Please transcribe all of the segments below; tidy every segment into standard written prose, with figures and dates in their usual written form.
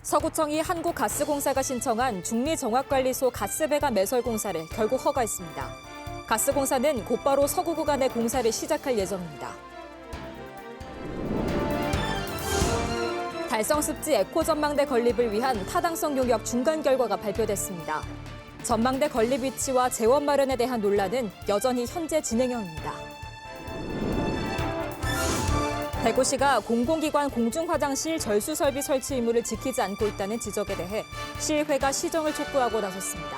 서구청이 한국가스공사가 신청한 중리정확관리소 가스배관 매설 공사를 결국 허가했습니다. 가스공사는 곧바로 서구 구간의 공사를 시작할 예정입니다. 달성습지 에코전망대 건립을 위한 타당성 용역 중간 결과가 발표됐습니다. 전망대 건립 위치와 재원 마련에 대한 논란은 여전히 현재 진행형입니다. 대구시가 공공기관 공중화장실 절수 설비 설치 의무를 지키지 않고 있다는 지적에 대해 시의회가 시정을 촉구하고 나섰습니다.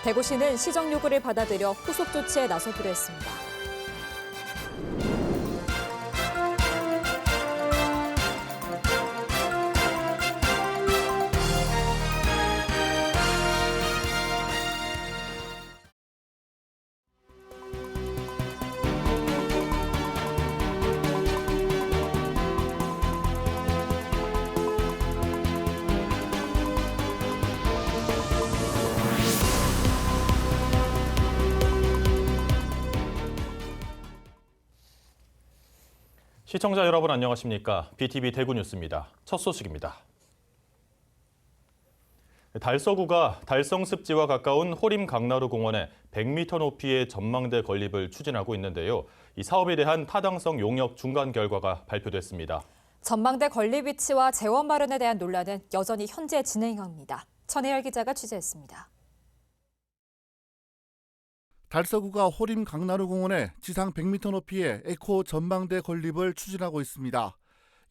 대구시는 시정 요구를 받아들여 후속 조치에 나서기로 했습니다. 시청자 여러분 안녕하십니까? BTV 대구 뉴스입니다. 첫 소식입니다. 달서구가 달성습지와 가까운 호림 강나루 공원에 100m 높이의 전망대 건립을 추진하고 있는데요. 이 사업에 대한 타당성 용역 중간 결과가 발표됐습니다. 전망대 건립 위치와 재원 마련에 대한 논란은 여전히 현재 진행형입니다. 천혜열 기자가 취재했습니다. 달서구가 호림 강나루 공원에 지상 100m 높이의 에코 전망대 건립을 추진하고 있습니다.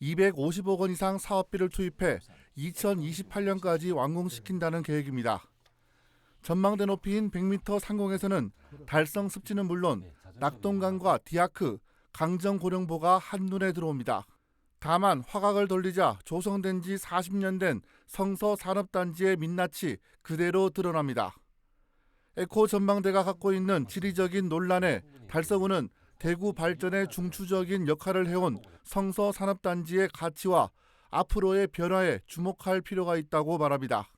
250억 원 이상 사업비를 투입해 2028년까지 완공시킨다는 계획입니다. 전망대 높이인 100m 상공에서는 달성 습지는 물론 낙동강과 디아크, 강정고령보가 한눈에 들어옵니다. 다만 화각을 돌리자 조성된 지 40년 된 성서산업단지의 민낯이 그대로 드러납니다. 에코 전망대가 갖고 있는 지리적인 논란에 달서구는 대구 발전에 중추적인 역할을 해온 성서산업단지의 가치와 앞으로의 변화에 주목할 필요가 있다고 말합니다.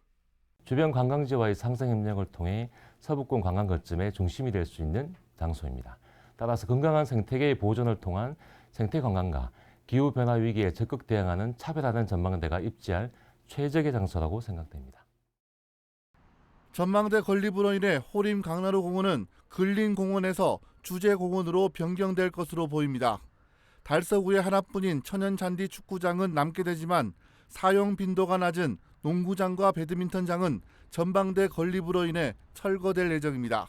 주변 관광지와의 상생 협력을 통해 서북권 관광 거점의 중심이 될 수 있는 장소입니다. 따라서 건강한 생태계의 보존을 통한 생태 관광과 기후 변화 위기에 적극 대응하는 차별화된 전망대가 입지할 최적의 장소라고 생각됩니다. 전망대 건립으로 인해 호림 강나루 공원은 근린공원에서 주제공원으로 변경될 것으로 보입니다. 달서구의 하나뿐인 천연잔디 축구장은 남게 되지만 사용 빈도가 낮은 농구장과 배드민턴장은 전망대 건립으로 인해 철거될 예정입니다.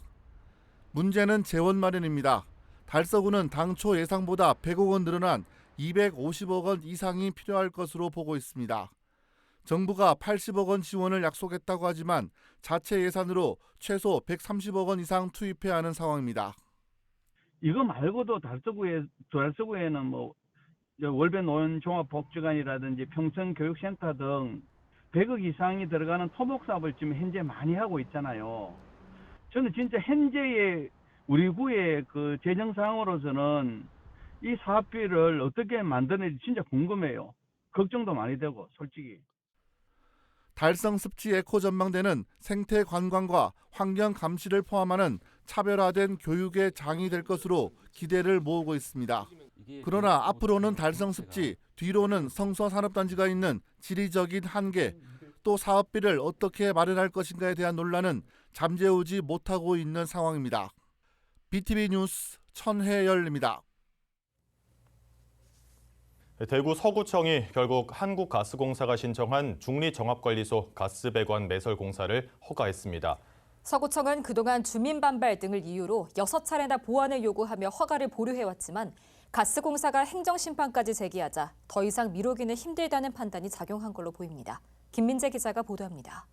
문제는 재원 마련입니다. 달서구는 당초 예상보다 100억 원 늘어난 250억 원 이상이 필요할 것으로 보고 있습니다. 정부가 80억 원 지원을 약속했다고 하지만 자체 예산으로 최소 130억 원 이상 투입해야 하는 상황입니다. 이거 말고도 달서구에는 뭐 월배 노인 종합복지관이라든지 평천교육센터 등 100억 이상이 들어가는 토목 사업을 지금 현재 많이 하고 있잖아요. 저는 진짜 현재의 우리 구의 그 재정 상황으로서는 이 사업비를 어떻게 만드는지 진짜 궁금해요. 걱정도 많이 되고 솔직히. 달성 습지 에코 전망대는 생태 관광과 환경 감시를 포함하는 차별화된 교육의 장이 될 것으로 기대를 모으고 있습니다. 그러나 앞으로는 달성 습지, 뒤로는 성서산업단지가 있는 지리적인 한계, 또 사업비를 어떻게 마련할 것인가에 대한 논란은 잠재우지 못하고 있는 상황입니다. BTV 뉴스 천혜열입니다. 대구 서구청이 결국 한국가스공사가 신청한 중리정합관리소 가스배관 매설 공사를 허가했습니다. 서구청은 그동안 주민 반발 등을 이유로 6차례나 보완을 요구하며 허가를 보류해왔지만 가스공사가 행정심판까지 제기하자 더 이상 미루기는 힘들다는 판단이 작용한 걸로 보입니다. 김민재 기자가 보도합니다.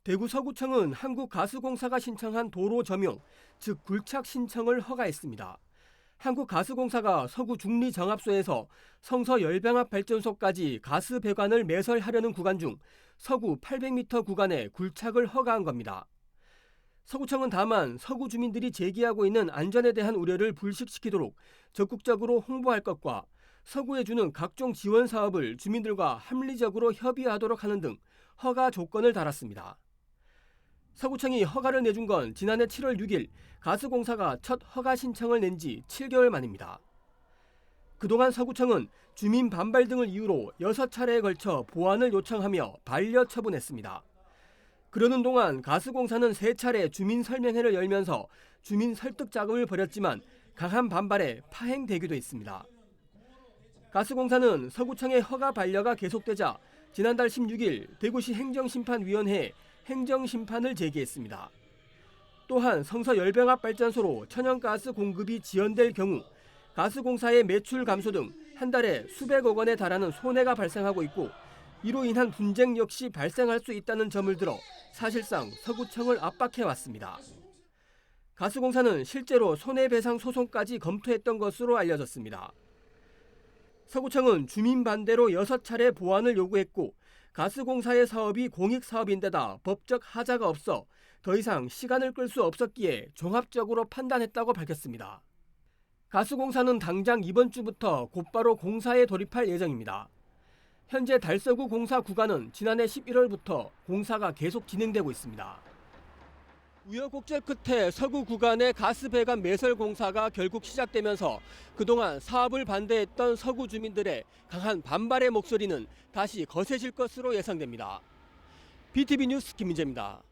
대구 서구청은 한국가스공사가 신청한 도로 점용, 즉 굴착 신청을 허가했습니다. 한국가스공사가 서구 중리정합소에서 성서 열병합 발전소까지 가스 배관을 매설하려는 구간 중 서구 800m 구간에 굴착을 허가한 겁니다. 서구청은 다만 서구 주민들이 제기하고 있는 안전에 대한 우려를 불식시키도록 적극적으로 홍보할 것과 서구에 주는 각종 지원 사업을 주민들과 합리적으로 협의하도록 하는 등 허가 조건을 달았습니다. 서구청이 허가를 내준 건 지난해 7월 6일 가스공사가 첫 허가 신청을 낸 지 7개월 만입니다. 그동안 서구청은 주민 반발 등을 이유로 6차례에 걸쳐 보완을 요청하며 반려 처분했습니다. 그러는 동안 가스공사는 3차례 주민 설명회를 열면서 주민 설득 작업을 벌였지만 강한 반발에 파행되기도 했습니다. 가스공사는 서구청의 허가 반려가 계속되자 지난달 16일 대구시 행정심판위원회에 행정심판을 제기했습니다. 또한 성서 열병합 발전소로 천연가스 공급이 지연될 경우 가스공사의 매출 감소 등 한 달에 수백억 원에 달하는 손해가 발생하고 있고 이로 인한 분쟁 역시 발생할 수 있다는 점을 들어 사실상 서구청을 압박해왔습니다. 가스공사는 실제로 손해배상 소송까지 검토했던 것으로 알려졌습니다. 서구청은 주민 반대로 6차례 보완을 요구했고 가스공사의 사업이 공익사업인데다 법적 하자가 없어 더 이상 시간을 끌 수 없었기에 종합적으로 판단했다고 밝혔습니다. 가스공사는 당장 이번 주부터 곧바로 공사에 돌입할 예정입니다. 현재 달서구 공사 구간은 지난해 11월부터 공사가 계속 진행되고 있습니다. 우여곡절 끝에 서구 구간의 가스 배관 매설 공사가 결국 시작되면서 그동안 사업을 반대했던 서구 주민들의 강한 반발의 목소리는 다시 거세질 것으로 예상됩니다. BTV 뉴스 김민재입니다.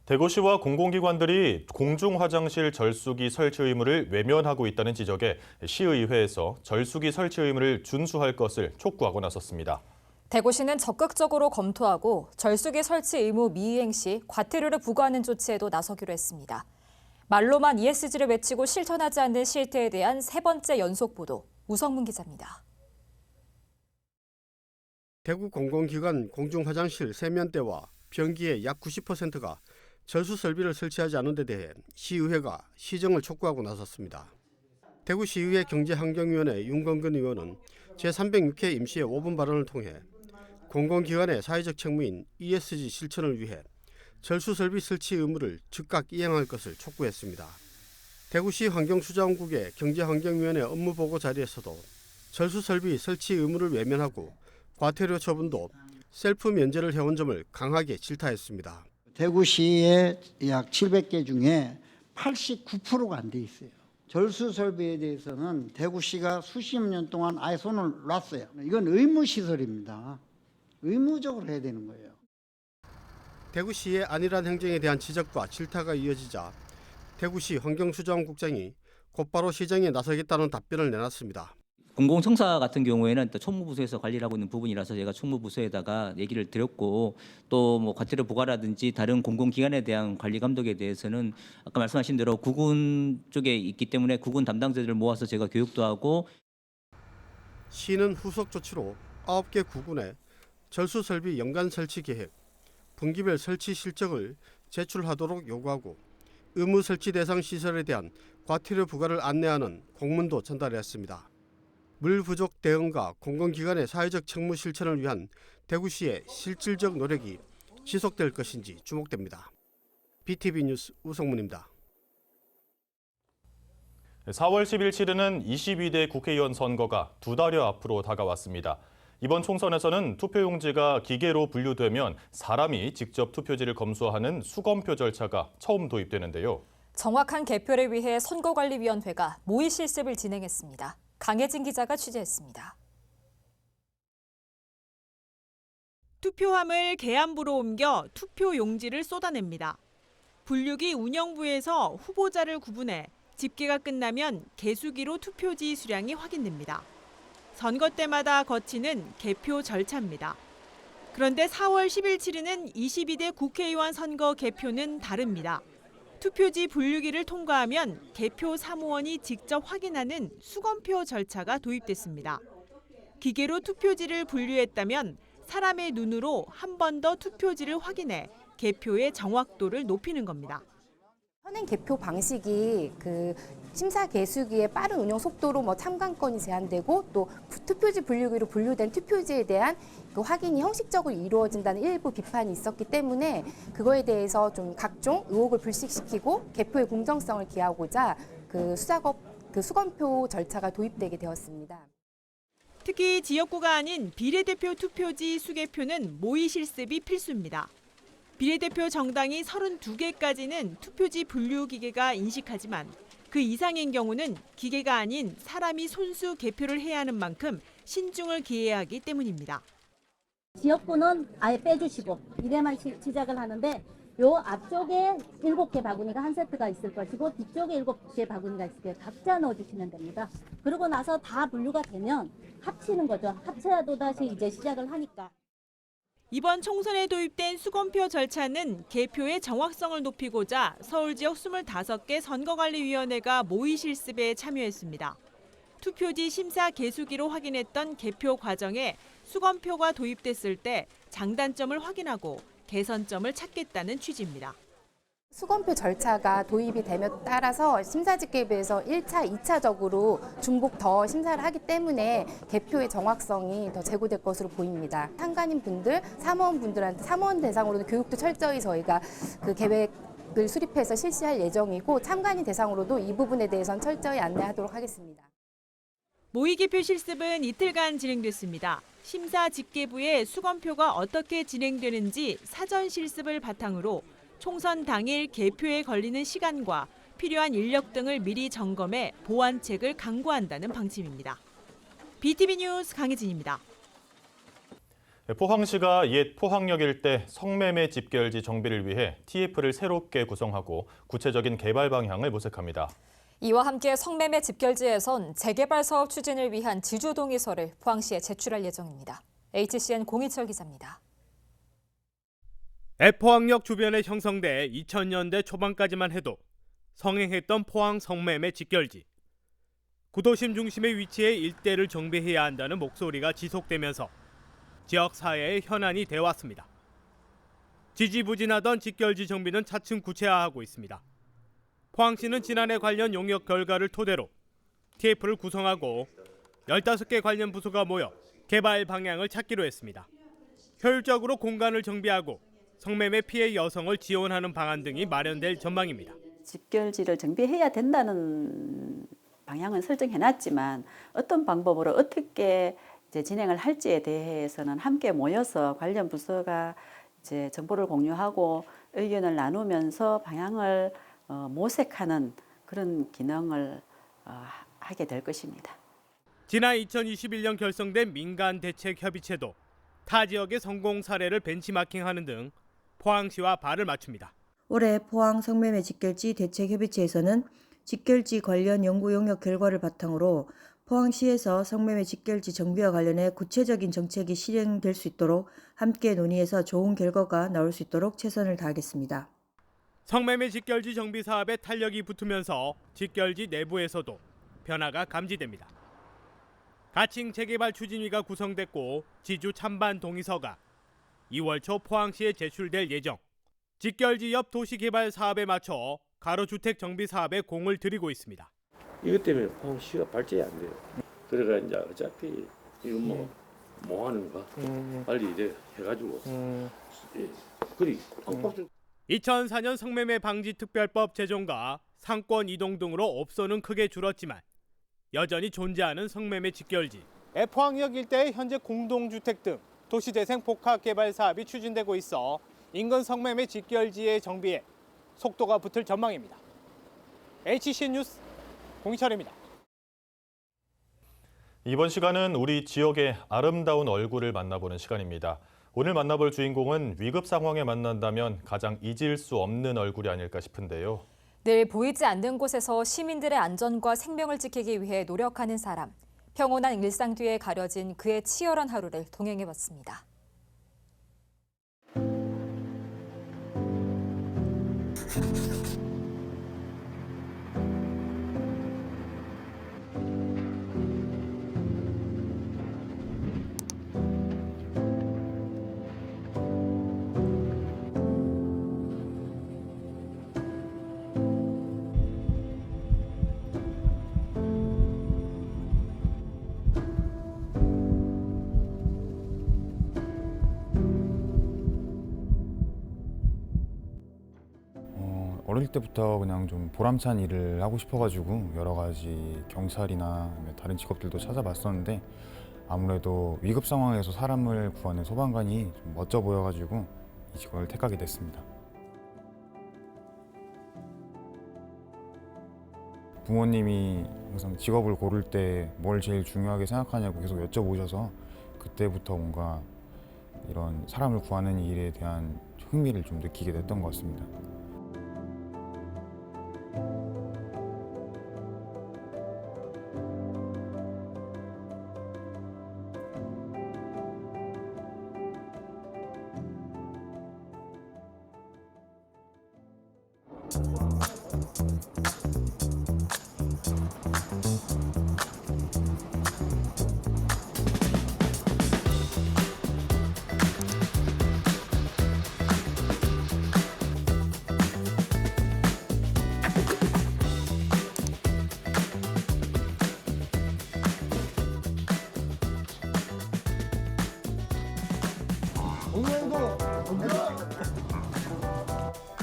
대구시와 공공기관들이 공중화장실 절수기 설치 의무를 외면하고 있다는 지적에 시의회에서 절수기 설치 의무를 준수할 것을 촉구하고 나섰습니다. 대구시는 적극적으로 검토하고 절수기 설치 의무 미이행 시 과태료를 부과하는 조치에도 나서기로 했습니다. 말로만 ESG를 외치고 실천하지 않는 실태에 대한 3번째 연속 보도, 우성문 기자입니다. 대구 공공기관 공중화장실 세면대와 변기의 약 90%가 절수 설비를 설치하지 않은 데 대해 시의회가 시정을 촉구하고 나섰습니다. 대구시의회 경제환경위원회 윤건근 의원은 제306회 임시회 5분 발언을 통해 공공기관의 사회적 책무인 ESG 실천을 위해 절수 설비 설치 의무를 즉각 이행할 것을 촉구했습니다. 대구시 환경수자원국의 경제환경위원회 업무보고 자리에서도 절수 설비 설치 의무를 외면하고 과태료 처분도 셀프 면제를 해온 점을 강하게 질타했습니다. 대구시의 약 700개 중에 89%가 안 돼 있어요. 절수 설비에 대해서는 대구시가 수십 년 동안 아예 손을 놨어요. 이건 의무시설입니다. 의무적으로 해야 되는 거예요. 대구시의 안일한 행정에 대한 지적과 질타가 이어지자 대구시 환경수자원국장이 곧바로 시정에 나서겠다는 답변을 내놨습니다. 공공청사 같은 경우에는 또 총무부서에서 관리를 하고 있는 부분이라서 제가 총무부서에다가 얘기를 드렸고 또 뭐 과태료 부과라든지 다른 공공기관에 대한 관리 감독에 대해서는 아까 말씀하신 대로 구군 쪽에 있기 때문에 구군 담당자들을 모아서 제가 교육도 하고. 시는 후속 조치로 9개 구군에 절수 설비 연간 설치 계획, 분기별 설치 실적을 제출하도록 요구하고 의무 설치 대상 시설에 대한 과태료 부과를 안내하는 공문도 전달했습니다. 물 부족 대응과 공공기관의 사회적 책무 실천을 위한 대구시의 실질적 노력이 지속될 것인지 주목됩니다. BTV 뉴스 우성문입니다. 4월 10일 치르는 22대 국회의원 선거가 2달여 앞으로 다가왔습니다. 이번 총선에서는 투표용지가 기계로 분류되면 사람이 직접 투표지를 검수하는 수검표 절차가 처음 도입되는데요. 정확한 개표를 위해 선거관리위원회가 모의 실습을 진행했습니다. 강혜진 기자가 취재했습니다. 투표함을 계안부로 옮겨 투표 용지를 쏟아냅니다. 분류기 운영부에서 후보자를 구분해 집계가 끝나면 개수기로 투표지 수량이 확인됩니다. 선거 때마다 거치는 개표 절차입니다. 그런데 4월 10일 치르는 22대 국회의원 선거 개표는 다릅니다. 투표지 분류기를 통과하면 개표 사무원이 직접 확인하는 수검표 절차가 도입됐습니다. 기계로 투표지를 분류했다면 사람의 눈으로 한 번 더 투표지를 확인해 개표의 정확도를 높이는 겁니다. 현행 개표 방식이 심사 개수기의 빠른 운영 속도로 참관권이 제한되고 또 투표지 분류기로 분류된 투표지에 대한 확인이 형식적으로 이루어진다는 일부 비판이 있었기 때문에 그거에 대해서 좀 각종 의혹을 불식시키고 개표의 공정성을 기하고자 수검표 절차가 도입되게 되었습니다. 특히 지역구가 아닌 비례대표 투표지 수개표는 모의 실습이 필수입니다. 비례대표 정당이 32개까지는 투표지 분류 기계가 인식하지만 그 이상인 경우는 기계가 아닌 사람이 손수 개표를 해야 하는 만큼 신중을 기해야 하기 때문입니다. 지역구는 아예 빼주시고 이래만 시작을 하는데 요 앞쪽에 7개 바구니가 한 세트가 있을 것이고 뒤쪽에 7개 바구니가 있을 거예요. 각자 넣어주시면 됩니다. 그러고 나서 다 분류가 되면 합치는 거죠. 합쳐야 또다시 이제 시작을 하니까. 이번 총선에 도입된 수검표 절차는 개표의 정확성을 높이고자 서울 지역 25개 선거관리위원회가 모의 실습에 참여했습니다. 투표지 심사 개수기로 확인했던 개표 과정에 수검표가 도입됐을 때 장단점을 확인하고 개선점을 찾겠다는 취지입니다. 수검표 절차가 도입이 됨에 따라서 심사집계에 비해서 1차, 2차적으로 중복 더 심사를 하기 때문에 개표의 정확성이 더 제고될 것으로 보입니다. 상관인 분들, 사무원분들한테 사무원 대상으로는 교육도 철저히 저희가 그 계획을 수립해서 실시할 예정이고 참관인 대상으로도 이 부분에 대해서는 철저히 안내하도록 하겠습니다. 모의 개표 실습은 이틀간 진행됐습니다. 심사 집계부의 수검표가 어떻게 진행되는지 사전 실습을 바탕으로 총선 당일 개표에 걸리는 시간과 필요한 인력 등을 미리 점검해 보완책을 강구한다는 방침입니다. BTV 뉴스 강혜진입니다. 포항시가 옛 포항역 일대 성매매 집결지 정비를 위해 TF를 새롭게 구성하고 구체적인 개발 방향을 모색합니다. 이와 함께 성매매 집결지에선 재개발 사업 추진을 위한 지주 동의서를 포항시에 제출할 예정입니다. HCN 공희철 기자입니다. 포항역 주변에 형성돼 2000년대 초반까지만 해도 성행했던 포항 성매매 직결지. 구도심 중심에 위치해 일대를 정비해야 한다는 목소리가 지속되면서 지역 사회의 현안이 되어왔습니다. 지지부진하던 직결지 정비는 차츰 구체화하고 있습니다. 포항시는 지난해 관련 용역 결과를 토대로 TF를 구성하고 15개 관련 부서가 모여 개발 방향을 찾기로 했습니다. 효율적으로 공간을 정비하고 성매매 피해 여성을 지원하는 방안 등이 마련될 전망입니다. 집결지를 정비해야 된다는 방향은 설정해놨지만 어떤 방법으로 어떻게 이제 진행을 할지에 대해서는 함께 모여서 관련 부서가 이제 정보를 공유하고 의견을 나누면서 방향을 모색하는 그런 기능을 하게 될 것입니다. 지난 2021년 결성된 민간대책협의체도 타 지역의 성공 사례를 벤치마킹하는 등 포항시와 발을 맞춥니다. 올해 포항 성매매 직결지 대책협의체에서는 직결지 관련 연구 용역 결과를 바탕으로 포항시에서 성매매 직결지 정비와 관련해 구체적인 정책이 실행될 수 있도록 함께 논의해서 좋은 결과가 나올 수 있도록 최선을 다하겠습니다. 성매매 직결지 정비 사업에 탄력이 붙으면서 직결지 내부에서도 변화가 감지됩니다. 가칭 재개발 추진위가 구성됐고 지주 찬반 동의서가 2월 초 포항시에 제출될 예정. 직결지 옆 도시개발 사업에 맞춰 가로주택 정비 사업에 공을 들이고 있습니다. 이것 때문에 포항시가 발전이 안 돼요. 그래가 이제 어차피 이거 뭐 하는가 빨리 이래 해가지고 그리 2004년 성매매 방지 특별법 제정과 상권 이동 등으로 업소는 크게 줄었지만 여전히 존재하는 성매매 직결지. 포항역 일대에 현재 공동주택 등 도시재생 복합 개발 사업이 추진되고 있어 인근 성매매 직결지의 정비에 속도가 붙을 전망입니다. HCN 뉴스 공희철입니다. 이번 시간은 우리 지역의 아름다운 얼굴을 만나보는 시간입니다. 오늘 만나볼 주인공은 위급 상황에 만난다면 가장 잊을 수 없는 얼굴이 아닐까 싶은데요. 늘 보이지 않는 곳에서 시민들의 안전과 생명을 지키기 위해 노력하는 사람. 평온한 일상 뒤에 가려진 그의 치열한 하루를 동행해봤습니다. 어릴 때부터 그냥 좀 보람찬 일을 하고 싶어가지고 여러 가지 경찰이나 다른 직업들도 찾아봤었는데 아무래도 위급 상황에서 사람을 구하는 소방관이 좀 멋져 보여가지고 이 직업을 택하게 됐습니다. 부모님이 항상 직업을 고를 때 뭘 제일 중요하게 생각하냐고 계속 여쭤보셔서 그때부터 뭔가 이런 사람을 구하는 일에 대한 흥미를 좀 느끼게 됐던 것 같습니다.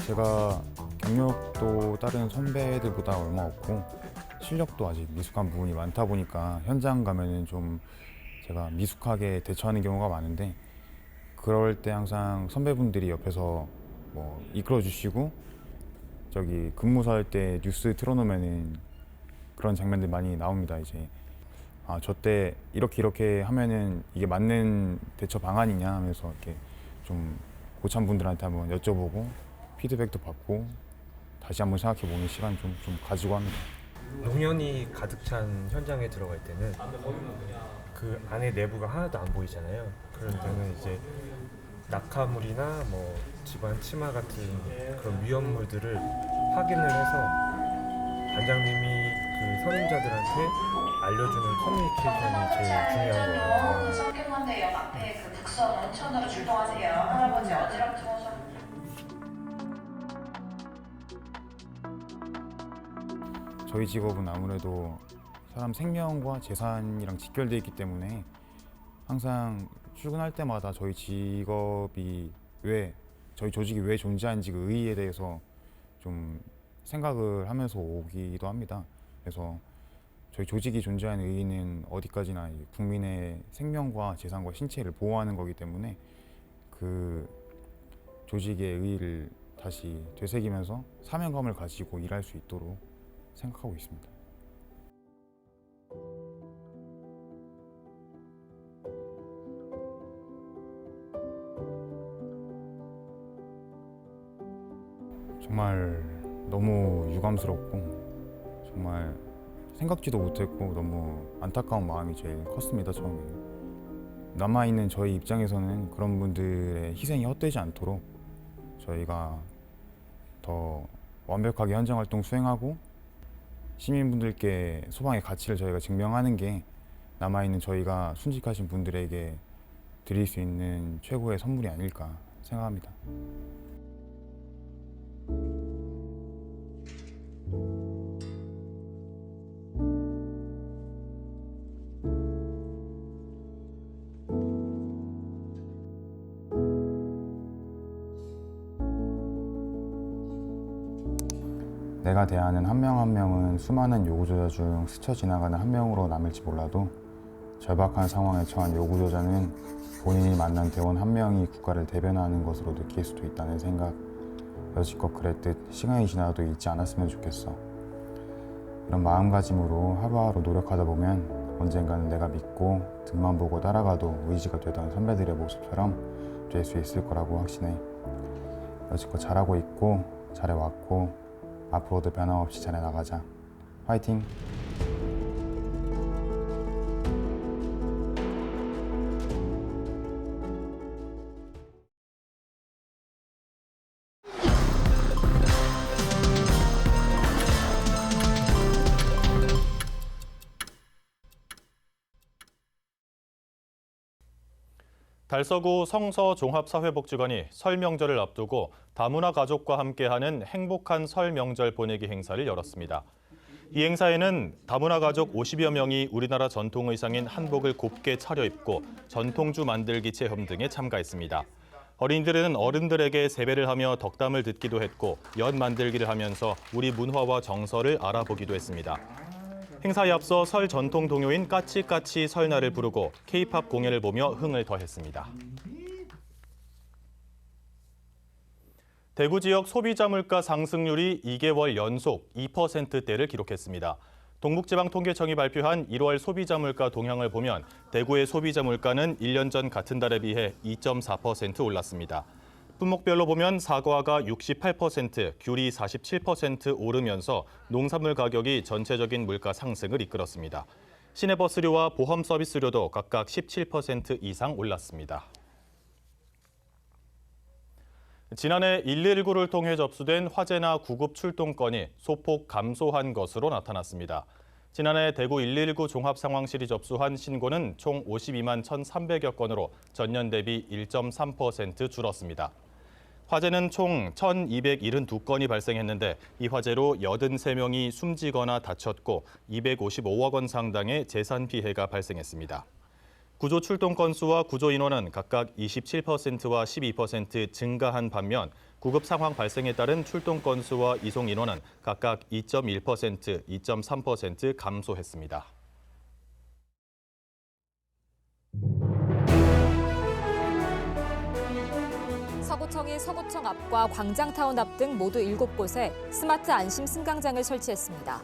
제가 경력도 다른 선배들보다 얼마 없고 실력도 아직 미숙한 부분이 많다 보니까 현장 가면은 좀 제가 미숙하게 대처하는 경우가 많은데 그럴 때 항상 선배분들이 옆에서 뭐 이끌어 주시고 저기 근무할 때 뉴스 틀어놓으면은 그런 장면들 많이 나옵니다. 이제 아, 저 때 이렇게 하면은 이게 맞는 대처 방안이냐 하면서 이렇게 좀 고참 분들한테 한번 여쭤보고 피드백도 받고 다시 한번 생각해보는 시간 좀 가지고 합니다. 노년이 가득 찬 현장에 들어갈 때는 그 안에 내부가 하나도 안 보이잖아요. 그럴 때는 이제 낙하물이나 뭐 집안 침하 같은 그런 위험물들을 확인을 해서 반장님이 그 선임자들한테 알려주는 커뮤니케이션이 제일 중요한 거예요. 성균관대 앞에 그 북서 원천으로 출동하세요. 할아버지 어지럽죠. 저희 직업은 아무래도 사람 생명과 재산이랑 직결되어 있기 때문에 항상 출근할 때마다 저희 직업이 저희 조직이 왜 존재하는지 그 의의에 대해서 좀 생각을 하면서 오기도 합니다. 그래서 저희 조직이 존재하는 의의는 어디까지나 국민의 생명과 재산과 신체를 보호하는 거기 때문에 그 조직의 의의를 다시 되새기면서 사명감을 가지고 일할 수 있도록 생각하고 있습니다. 정말 너무 유감스럽고 정말 생각지도 못했고 너무 안타까운 마음이 제일 컸습니다. 처음에 남아있는 저희 입장에서는 그런 분들의 희생이 헛되지 않도록 저희가 더 완벽하게 현장활동 수행하고 시민분들께 소방의 가치를 저희가 증명하는 게 남아있는 저희가 순직하신 분들에게 드릴 수 있는 최고의 선물이 아닐까 생각합니다. 내가 대하는 한 명 한 명은 수많은 요구조자 중 스쳐 지나가는 한 명으로 남을지 몰라도 절박한 상황에 처한 요구조자는 본인이 만난 대원 한 명이 국가를 대변하는 것으로 느낄 수도 있다는 생각. 여지껏 그랬듯 시간이 지나도 잊지 않았으면 좋겠어. 이런 마음가짐으로 하루하루 노력하다 보면 언젠가는 내가 믿고 등만 보고 따라가도 의지가 되던 선배들의 모습처럼 될 수 있을 거라고 확신해. 여지껏 잘하고 있고 잘해왔고 앞으로도 변함없이 잘해나가자. 화이팅! 달서구 성서종합사회복지관이 설 명절을 앞두고 다문화 가족과 함께하는 행복한 설 명절 보내기 행사를 열었습니다. 이 행사에는 다문화 가족 50여 명이 우리나라 전통 의상인 한복을 곱게 차려입고 전통주 만들기 체험 등에 참가했습니다. 어린이들은 어른들에게 세배를 하며 덕담을 듣기도 했고 연 만들기를 하면서 우리 문화와 정서를 알아보기도 했습니다. 행사에 앞서 설 전통 동요인 까치까치 설날을 부르고 K-팝 공연을 보며 흥을 더했습니다. 대구 지역 소비자 물가 상승률이 2개월 연속 2%대를 기록했습니다. 동북지방통계청이 발표한 1월 소비자 물가 동향을 보면 대구의 소비자 물가는 1년 전 같은 달에 비해 2.4% 올랐습니다. 품목별로 보면 사과가 68%, 귤이 47% 오르면서 농산물 가격이 전체적인 물가 상승을 이끌었습니다. 시내버스료와 보험 서비스료도 각각 17% 이상 올랐습니다. 지난해 119를 통해 접수된 화재나 구급 출동 건이 소폭 감소한 것으로 나타났습니다. 지난해 대구 119 종합상황실이 접수한 신고는 총 52만 1,300여 건으로 전년 대비 1.3% 줄었습니다. 화재는 총 1,272건이 발생했는데 이 화재로 83명이 숨지거나 다쳤고 255억 원 상당의 재산 피해가 발생했습니다. 구조 출동 건수와 구조 인원은 각각 27%와 12% 증가한 반면 구급 상황 발생에 따른 출동 건수와 이송 인원은 각각 2.1%, 2.3% 감소했습니다. 서구청이 서구청 앞과 광장타운 앞 등 모두 7곳에 스마트 안심 승강장을 설치했습니다.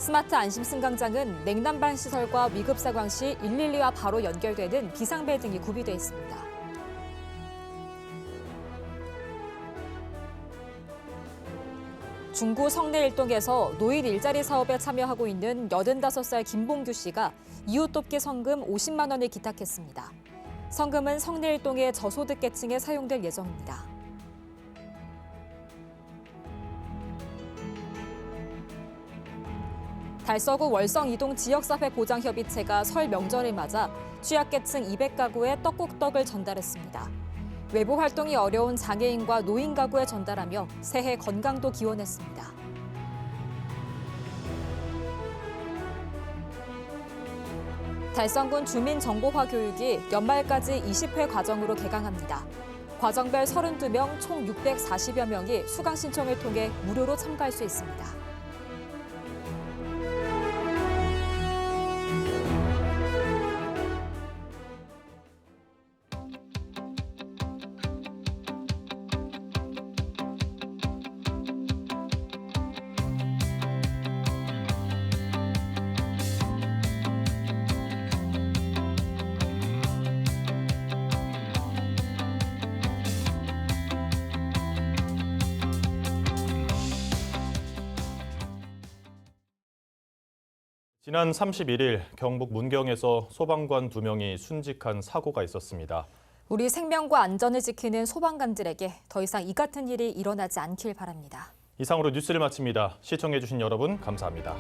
스마트 안심 승강장은 냉난방 시설과 위급 상황 시 112와 바로 연결되는 비상벨 등이 구비돼 있습니다. 중구 성내 일동에서 노인 일자리 사업에 참여하고 있는 85살 김봉규 씨가 이웃 돕기 성금 50만 원을 기탁했습니다. 성금은 성내 일동의 저소득계층에 사용될 예정입니다. 달서구 월성이동 지역사회보장협의체가 설 명절을 맞아 취약계층 200가구에 떡국떡을 전달했습니다. 외부 활동이 어려운 장애인과 노인 가구에 전달하며 새해 건강도 기원했습니다. 달성군 주민정보화 교육이 연말까지 20회 과정으로 개강합니다. 과정별 32명 총 640여 명이 수강 신청을 통해 무료로 참가할 수 있습니다. 지난 31일 경북 문경에서 소방관 2명이 순직한 사고가 있었습니다. 우리 생명과 안전을 지키는 소방관들에게 더 이상 이 같은 일이 일어나지 않길 바랍니다. 이상으로 뉴스를 마칩니다. 시청해주신 여러분 감사합니다.